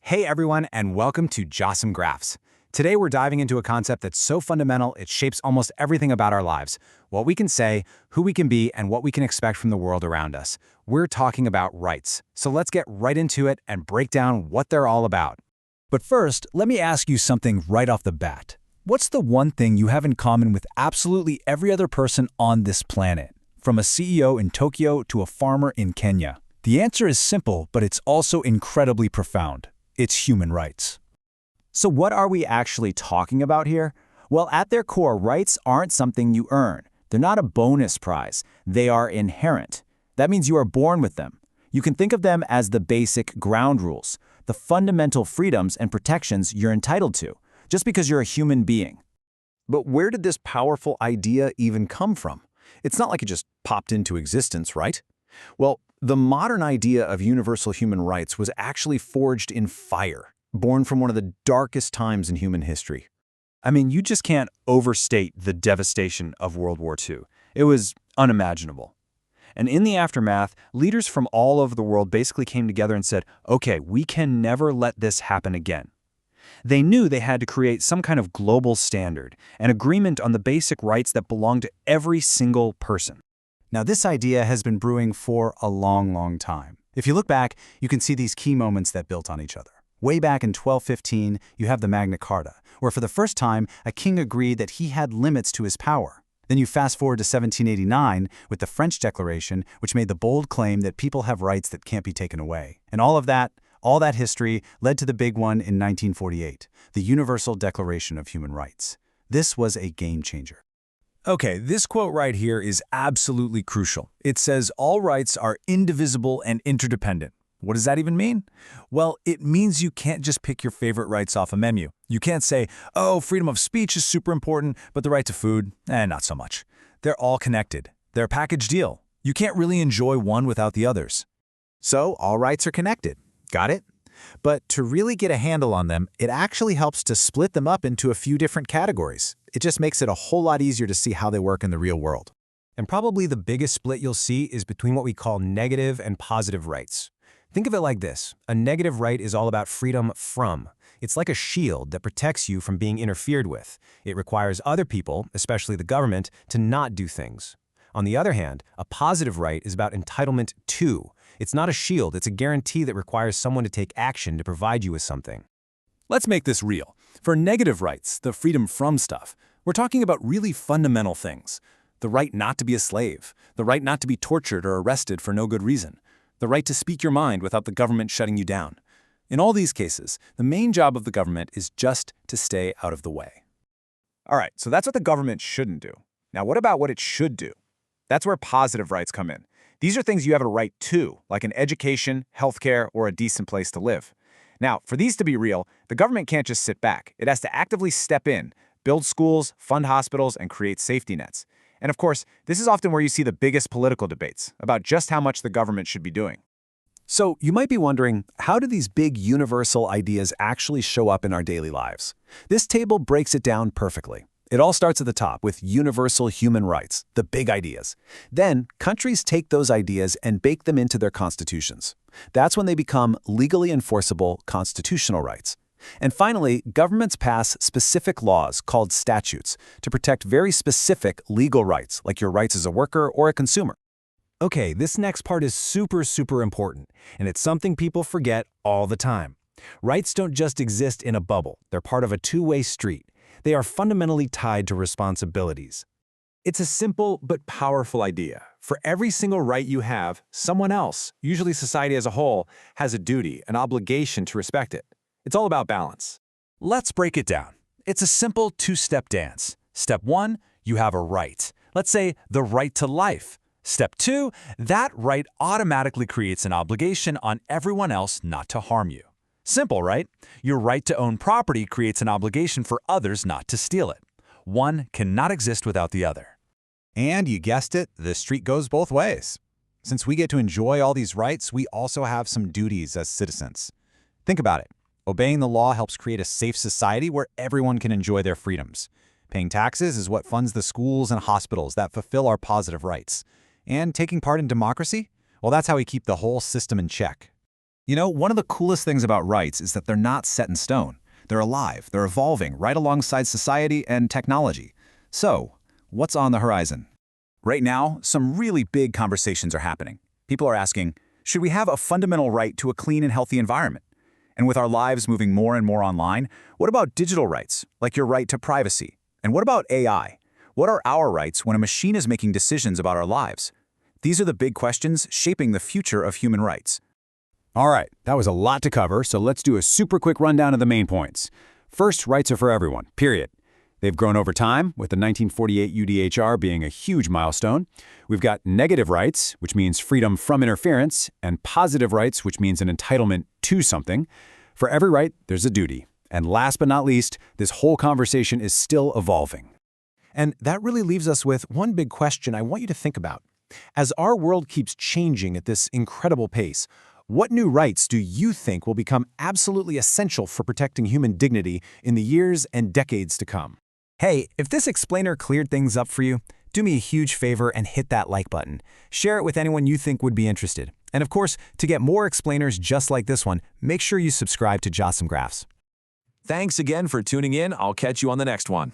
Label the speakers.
Speaker 1: Hey everyone, and welcome to Jasim Graphs. Today we're diving into a concept that's so fundamental it shapes almost everything about our lives. What we can say, who we can be, and what we can expect from the world around us. We're talking about rights. So let's get right into it and break down what they're all about.
Speaker 2: But first, let me ask you something right off the bat. What's the one thing you have in common with absolutely every other person on this planet? From a CEO in Tokyo to a farmer in Kenya. The answer is simple, but it's also incredibly profound. It's human rights.
Speaker 3: So what are we actually talking about here? Well, at their core, rights aren't something you earn. They're not a bonus prize. They are inherent. That means you are born with them. You can think of them as the basic ground rules, the fundamental freedoms and protections you're entitled to, just because you're a human being.
Speaker 4: But where did this powerful idea even come from? It's not like it just popped into existence, right? Well, the modern idea of universal human rights was actually forged in fire, born from one of the darkest times in human history.
Speaker 5: I mean, you just can't overstate the devastation of World War II. It was unimaginable. And in the aftermath, leaders from all over the world basically came together and said, okay, we can never let this happen again. They knew they had to create some kind of global standard, an agreement on the basic rights that belong to every single person.
Speaker 1: Now, this idea has been brewing for a long time. If you look back, you can see these key moments that built on each other. Way back in 1215, you have the Magna Carta, where for the first time, a king agreed that he had limits to his power. Then you fast forward to 1789 with the French Declaration, which made the bold claim that people have rights that can't be taken away. And all that history led to the big one in 1948, the Universal Declaration of Human Rights. This was a game changer.
Speaker 2: Okay, this quote right here is absolutely crucial. It says all rights are indivisible and interdependent. What does that even mean? Well, it means you can't just pick your favorite rights off a menu. You can't say, oh, freedom of speech is super important, but the right to food, not so much. They're all connected. They're a package deal. You can't really enjoy one without the others.
Speaker 1: So all rights are connected. Got it? But to really get a handle on them, it actually helps to split them up into a few different categories. It just makes it a whole lot easier to see how they work in the real world.
Speaker 6: And probably the biggest split you'll see is between what we call negative and positive rights. Think of it like this. A negative right is all about freedom from. It's like a shield that protects you from being interfered with. It requires other people, especially the government, to not do things. On the other hand, a positive right is about entitlement to. It's not a shield, it's a guarantee that requires someone to take action to provide you with something.
Speaker 2: Let's make this real. For negative rights, the freedom from stuff, we're talking about really fundamental things. The right not to be a slave, the right not to be tortured or arrested for no good reason, the right to speak your mind without the government shutting you down. In all these cases, the main job of the government is just to stay out of the way.
Speaker 7: All right, so that's what the government shouldn't do. Now, what about what it should do? That's where positive rights come in. These are things you have a right to, like an education, healthcare, or a decent place to live. Now, for these to be real, the government can't just sit back. It has to actively step in, build schools, fund hospitals, and create safety nets. And of course, this is often where you see the biggest political debates about just how much the government should be doing.
Speaker 4: So you might be wondering, how do these big universal ideas actually show up in our daily lives? This table breaks it down perfectly. It all starts at the top with universal human rights, the big ideas. Then, countries take those ideas and bake them into their constitutions. That's when they become legally enforceable constitutional rights. And finally, governments pass specific laws called statutes to protect very specific legal rights, like your rights as a worker or a consumer.
Speaker 6: Okay, this next part is super important, and it's something people forget all the time. Rights don't just exist in a bubble. They're part of a two-way street. They are fundamentally tied to responsibilities.
Speaker 7: It's a simple but powerful idea. For every single right you have, someone else, usually society as a whole, has a duty, an obligation to respect it. It's all about balance.
Speaker 2: Let's break it down. It's a simple two-step dance. Step 1, you have a right. Let's say the right to life. Step 2, that right automatically creates an obligation on everyone else not to harm you. Simple, right? Your right to own property creates an obligation for others not to steal it. One cannot exist without the other.
Speaker 1: And you guessed it, the street goes both ways. Since we get to enjoy all these rights, we also have some duties as citizens. Think about it. Obeying the law helps create a safe society where everyone can enjoy their freedoms. Paying taxes is what funds the schools and hospitals that fulfill our positive rights. And taking part in democracy? Well, that's how we keep the whole system in check.
Speaker 4: You know, one of the coolest things about rights is that they're not set in stone. They're alive, they're evolving right alongside society and technology. So, what's on the horizon?
Speaker 7: Right now, some really big conversations are happening. People are asking, should we have a fundamental right to a clean and healthy environment? And with our lives moving more and more online, what about digital rights, like your right to privacy? And what about AI? What are our rights when a machine is making decisions about our lives? These are the big questions shaping the future of human rights.
Speaker 4: All right, that was a lot to cover, so let's do a super quick rundown of the main points. First, rights are for everyone, period. They've grown over time, with the 1948 UDHR being a huge milestone. We've got negative rights, which means freedom from interference, and positive rights, which means an entitlement to something. For every right, there's a duty. And last but not least, this whole conversation is still evolving.
Speaker 6: And that really leaves us with one big question I want you to think about. As our world keeps changing at this incredible pace, what new rights do you think will become absolutely essential for protecting human dignity in the years and decades to come?
Speaker 3: Hey, if this explainer cleared things up for you, do me a huge favor and hit that like button. Share it with anyone you think would be interested. And of course, to get more explainers just like this one, make sure you subscribe to Jasim Graphs.
Speaker 8: Thanks again for tuning in. I'll catch you on the next one.